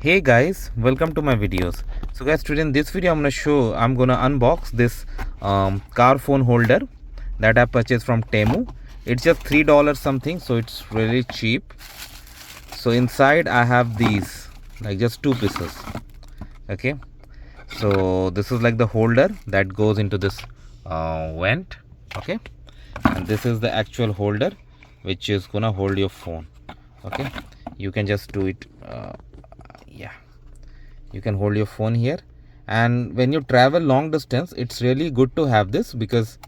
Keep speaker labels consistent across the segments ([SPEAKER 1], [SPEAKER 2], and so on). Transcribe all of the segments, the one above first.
[SPEAKER 1] Hey guys, welcome to my videos. So guys, today in this video I'm gonna unbox this car phone holder that I purchased from Temu. It's just $3 something, so it's really cheap. So inside I have these, like just two pieces. Okay, so this is like the holder that goes into this vent. Okay, and this is the actual holder which is gonna hold your phone. Okay, you can just do it. Yeah, you can hold your phone here, and when you travel long distance it's really good to have this, because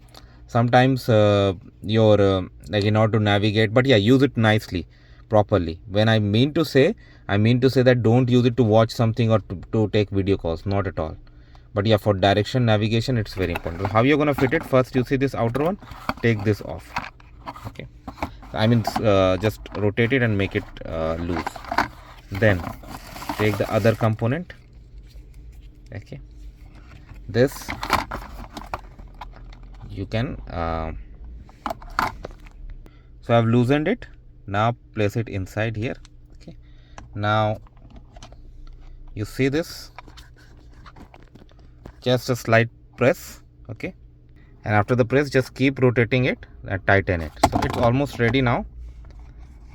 [SPEAKER 1] sometimes your like in order to navigate, but yeah, use it nicely, properly. When I mean to say that don't use it to watch something or to take video calls, not at all. But yeah, for direction navigation it's very important. How you're gonna fit it? First, you see this outer one, take this off. Okay, I mean just rotate it and make it loose. Then take the other component. Okay, this you can so I've loosened it. Now place it inside here. Okay, now you see this, just a slight press. Okay, and after the press just keep rotating it and tighten it. So it's almost ready now.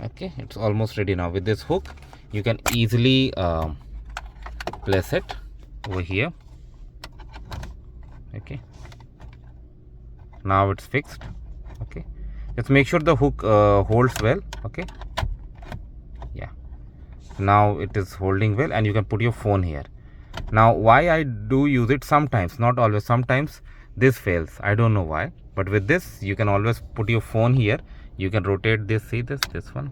[SPEAKER 1] Okay, it's almost ready now. With this hook you can easily place it over here. Okay, now it's fixed. Okay, just make sure the hook holds well. Okay, yeah, now it is holding well, and you can put your phone here. Now why I do use it sometimes, not always, sometimes this fails, I don't know why, but with this you can always put your phone here. You can rotate this, see this one,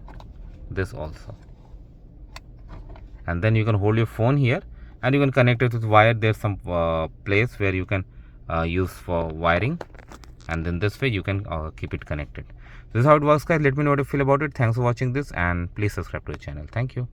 [SPEAKER 1] this also, and then you can hold your phone here and you can connect it with wire. There's some place where you can use for wiring, and then this way you can keep it connected. This is how it works, guys. Let me know what you feel about it. Thanks for watching this, and please subscribe to the channel. Thank you.